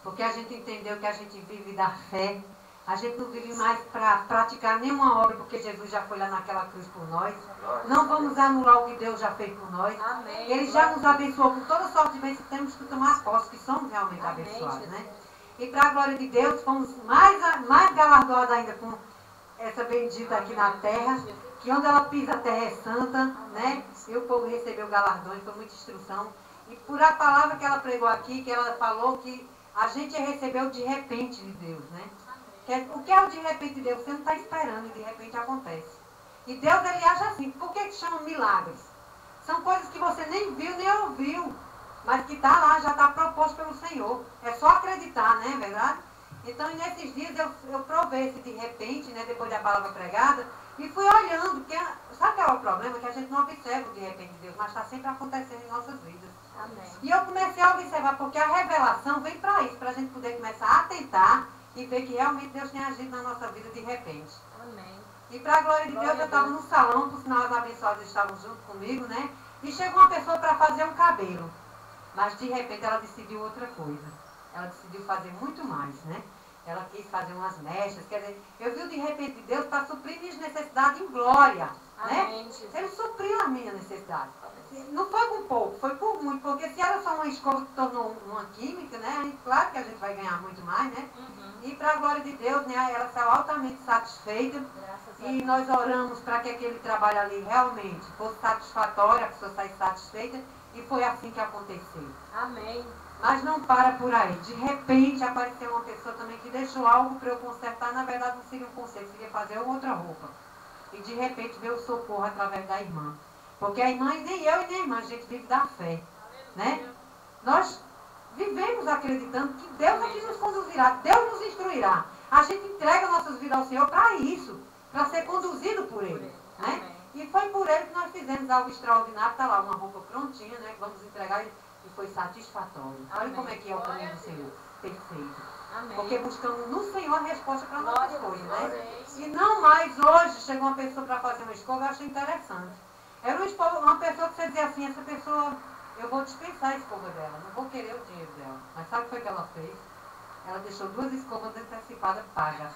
porque a gente entendeu que a gente vive da fé. A gente não vive mais para praticar nenhuma obra, porque Jesus já foi lá naquela cruz por nós. Não vamos anular o que Deus já fez por nós. Amém. Ele já nos abençoou com toda sorte de bênçãos, temos que tomar posse, que somos realmente abençoados, né? E para a glória de Deus, fomos mais galardoados ainda com essa bendita aqui na terra, que onde ela pisa a terra é santa, né? E o povo recebeu galardões, foi muita instrução. E por a palavra que ela pregou aqui, que ela falou que a gente recebeu de repente de Deus, né? O que é o de repente de Deus? Você não está esperando e de repente acontece. E Deus, ele age assim. Por que chamam milagres? São coisas que você nem viu, nem ouviu, mas que está lá, já está proposto pelo Senhor. É só acreditar, né? É verdade? Então, nesses dias eu provei esse de repente, né? Depois da palavra pregada, e fui olhando, porque sabe qual é o problema? Que a gente não observa o de repente de Deus, mas está sempre acontecendo em nossas vidas. Amém. E eu comecei a observar, porque a revelação vem para isso, para a gente poder começar a atentar e ver que realmente Deus tem agido na nossa vida de repente. Amém. E para a glória de Deus, eu estava no salão, por sinal as abençoadas estavam junto comigo, né? E chegou uma pessoa para fazer um cabelo. Mas de repente ela decidiu outra coisa. Ela decidiu fazer muito mais, né? Ela quis fazer umas mechas, quer dizer, eu vi de repente Deus para suprir minhas necessidades em glória, Amém, né? Jesus. Ele supriu a minha necessidade. Não foi com pouco, foi por muito, porque se era só uma escova que tornou uma química, né? Aí, claro que a gente vai ganhar muito mais, né? E para a glória de Deus, né? Ela saiu altamente satisfeita. E nós oramos para que aquele trabalho ali realmente fosse satisfatório, a pessoa saísse satisfeita. E foi assim que aconteceu. Amém. Mas não para por aí. De repente apareceu uma pessoa também que deixou algo para eu consertar. Na verdade não seria um conserto, seria fazer outra roupa. E de repente veio o socorro através da irmã. Porque a irmã, nem eu e nem a irmã, a gente vive da fé. Né? Nós vivemos acreditando que Deus é que nos conduzirá, Deus nos instruirá. A gente entrega nossas vidas ao Senhor para isso, para ser conduzido por Ele. Né? E foi por Ele que nós fizemos algo extraordinário. Está lá uma roupa prontinha, né? Que vamos entregar e foi satisfatório. Olha como é que é o caminho do Senhor. Perfeito. Amém. Porque buscamos no Senhor a resposta para nossas Glória a coisas. Deus. Né? E não mais hoje chegou uma pessoa para fazer uma escova, eu achei interessante. Era uma pessoa que você dizia assim, essa pessoa, eu vou dispensar a escova dela, não vou querer o dinheiro dela. Mas sabe o que foi que ela fez? Ela deixou 2 escovas antecipadas pagas.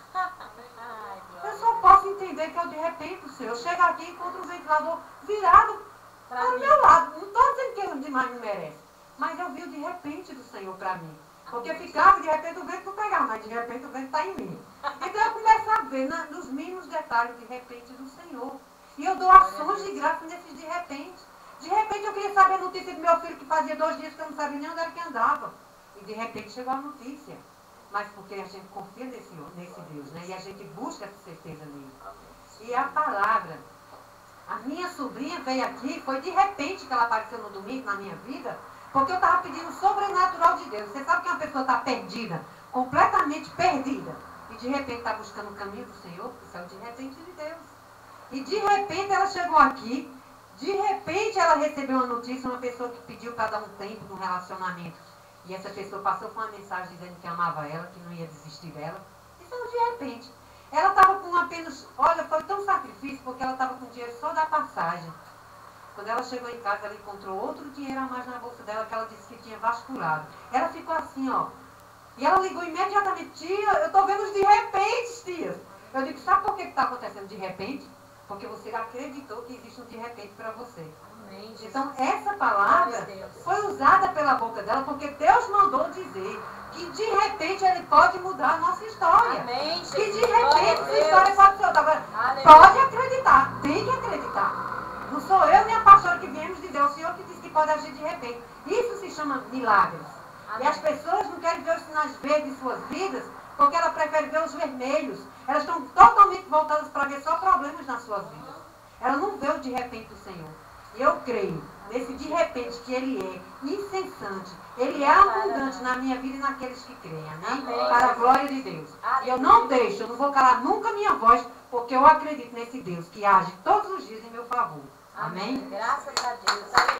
Eu só posso entender que eu de repente, o Senhor chega aqui e encontra um ventilador virado para o meu lado. Não estou dizendo que ele demais não merece, mas eu vi o de repente do Senhor para mim. Porque ficava, de repente o vento não pegava, mas de repente o vento está em mim. Então eu começo a ver nos mínimos detalhes de repente do Senhor. E eu dou ações de graça nesses de repente. De repente eu queria saber a notícia do meu filho que fazia 2 dias que eu não sabia nem onde era que andava. E de repente chegou a notícia. Mas porque a gente confia nesse Deus, né? E a gente busca essa certeza nele. E a palavra. A minha sobrinha veio aqui, foi de repente que ela apareceu no domingo na minha vida, porque eu estava pedindo o sobrenatural de Deus. Você sabe que uma pessoa está perdida, completamente perdida, e de repente está buscando o caminho do Senhor? Isso é o de repente de Deus. E de repente ela chegou aqui, de repente ela recebeu uma notícia, uma pessoa que pediu para dar um tempo no relacionamento. E essa pessoa passou com uma mensagem dizendo que amava ela, que não ia desistir dela. Isso é um de repente. Ela estava com apenas, olha, foi tão sacrifício, porque ela estava com dinheiro só da passagem. Quando ela chegou em casa, ela encontrou outro dinheiro a mais na bolsa dela, que ela disse que tinha vasculhado. Ela ficou assim, ó. E ela ligou imediatamente, tia, eu estou vendo os de repente, tia. Eu digo, sabe por que está acontecendo de repente? Porque você acreditou que existe um de repente para você. Amém. Então, essa palavra foi usada pela boca dela, porque Deus mandou dizer que de repente Ele pode mudar a nossa história. Amém. Que de repente essa história pode ser outra. Agora, Aleluia. pode acreditar, tem que acreditar. Não sou eu nem a pastora que viemos de Deus, o Senhor que disse que pode agir de repente. Isso se chama milagres. Amém. E as pessoas não querem ver os sinais verdes em suas vidas, porque elas preferem ver os vermelhos. Elas estão totalmente voltadas para ver só problemas nas suas vidas. Elas não vê o de repente do Senhor. E eu creio nesse de repente que Ele é incessante. Ele é abundante na minha vida e naqueles que creem. Amém? Para a glória de Deus. E eu não deixo, eu não vou calar nunca minha voz, porque eu acredito nesse Deus que age todos os dias em meu favor. Amém? Graças a Deus.